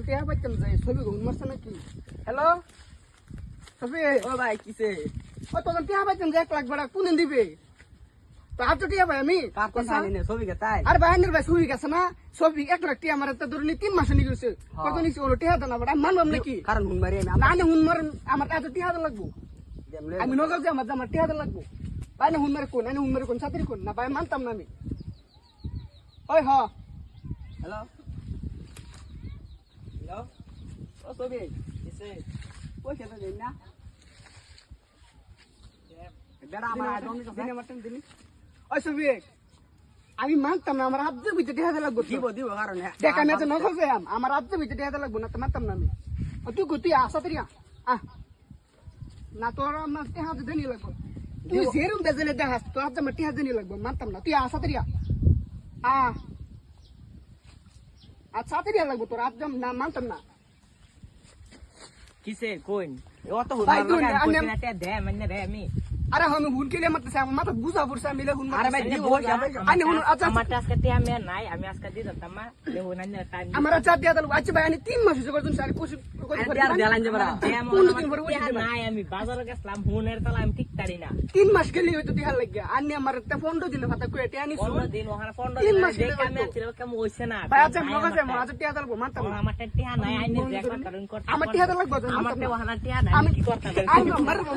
টিয়া পাইতাম যাই ছবি ঘুম মারছে নাকি? হ্যালো ছবি, ও ভাই কিসে ও তখন টিয়া পাইতাম যে 1 লাখ ভাড়া কোনদিন দিবে? তো আর তো টিয়া ভাই আমি কার কথা জানি না ছবি কে তাই আর ভাইনের ভাই ছবি গেছে না, ছবি 1 লাখ টিয়া আমার তো ধরুন 3 মাসে নিয়ে গেছে। কত নিচ্ছে হলো টিয়া দানা ভাড়া মানবাম নাকি? কারণ হুন মারি না না হুন মার আমার এত টিয়া দানা লাগবো, আমি নগদ যে আমার টিয়া দানা লাগবো। ভাই না হুন মারে কোন, আমি হুন মারে কোন ছাত্রী কোন না ভাই মানতাম না আমি। ওই হ হ্যালো হ্যালো ও ছবি কিসে পয়সা তো দেন না বেড়া আমার আইডি দিনে মারতেন দিনে। ওই ছবি আমি মানতাম না, আমার আব্দের ভিতরে টিয়া দানা লাগবো। দিব দিব কারণ দেখ আমি এত নগদ যে আমার আব্দের ভিতরে টিয়া দানা লাগবো না, তো মানতাম না আমি। তুই তুই আসা তুই না তোর আমার টিয়া দেনি লাগবো। তুই সেরুম দেজলে দেখাস তোর আমার টিয়া দেনি লাগবো, মানতাম না। তুই আসা তুই আচ্ছা তুই লাগবো তোর আব্দম না, মানতাম না। কিসে কোন অত হুন ভাই, মার তুই লাগা আনে- পয়সা না দে মানে রে আমি আরে আমি হুন কেলে মারতেছে, আমার মাথা বুঝা পড়ছে, আমি হুন আরে ভাই মারতেছি। দিব পয়সা আনে হুন আচ্ছা আমার আজকে তে আমি নাই আমি আজকে দি দিতাম মা দেবো না টাইম আমার আচ্ছা টিয়া দাও। আচ্ছা ভাই আমি 3 মাস হইছে করছেন স্যার কোশ কই করে নাই আমি বাজারে গেছিলাম হুনের তালা আমি ঠিক তারি না 3 মাস গেলি হয়তো টিয়া লাগিয়া আনি আমার একটা 15 দিন কথা কই টিয়া নিছো 15 দিন ওখানে 15 তিন দিন মাস দেখে গেলে আমি হয়তো। ছিল কেমন হইছে না ভাই আচ্ছা নগদ যে আচ্ছা টিয়া দাও মানতাম না। আমার টিয়া নাই আইনে দেখবা কারণ করতে আমার টিয়া দাও লাগবে আমার মানতাম না। ওখানে টিয়া নাই আমি কি করতে আমি মারবো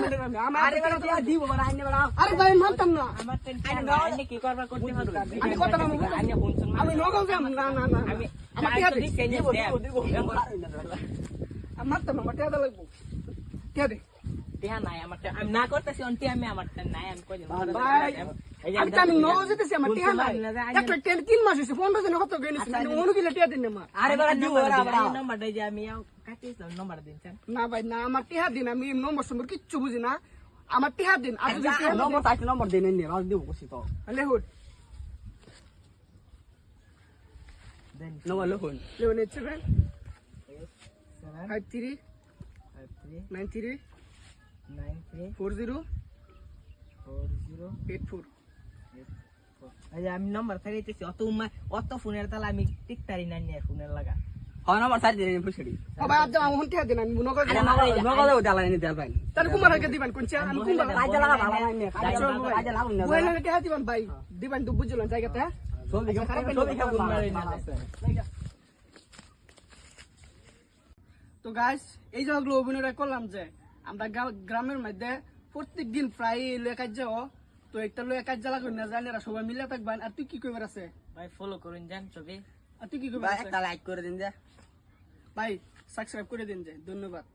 আমি আরে বেটা টিয়া দিব বড় আইনে বড় আরে ভাই মানতাম না। আমার টিয়া নাই আইনে কি করবা করতে পারবে আমি কথা না আইনে হুনছন আমি নগদ যে না না না আমি আমার টিয়া দে দিব মারতাম না, আমার টিয়া দাও লাগবো। টিয়া দে টিয়া নাই আমার আমি না করতেছি অন্টি আমি আমার নাই আমি কই ভাই আমি তো আমি নগদ যেতেছি, আমার টিয়া নাই। একটা 3 মাস হইছে 15 দিন কত গেনিস আমি অনু গিলা টিয়া দিন না আমার। আরে বেটা দিব বড় নাম্বার দেই যে আমি কাটিস নাম্বার দিন না ভাই না আমার টিয়া দিন, আমি নম্বর সম্বর কিচ্ছু বুঝি না, আমার টিয়া দিন। আর যদি টিয়া নম্বর তাইতে নম্বর দেন নি রাজ দিব কইছি তো লেহুন দেন নম্বর লখন লেহুন 87 53 93 40 84। আমি নম্বর খাইতেছি অত ফোনের তালা আমি টিকতারি না নিয়ে ফোনের লাগা হ্যাঁ নম্বর সাইড দিন পুষড়ি ও ভাই আজ আমার টিয়া দিন, আমি নগদ নগদ দেলা নি দেল ভাই তার কুমার আগে দিবেন কোনছে আমি কুমার কাজে লাগা ভালো নাই কাজে লাগুন না বইলে টিয়া দিবেন ভাই, দিবেন তো বুঝলেন জায়গাতে। ছবি কা গুণ মারি না তো গাইস এই জায়গাগুলো অভিনয়টা করলাম যে আমরা গ্রামের মধ্যে প্রত্যেক দিন প্রায় লয়ে কাজ যাও, তো একটা লয়ে কাজ জ্বালা করি না জানি এরা সবাই মিলে থাকবেন। আর তুই কি কইবার আছে ভাই ফলো করুন জান ছবি আর তুই কি কইবার আছে একটা লাইক করে দিন যা ভাই? সাবস্ক্রাইব করে দিন যে, ধন্যবাদ।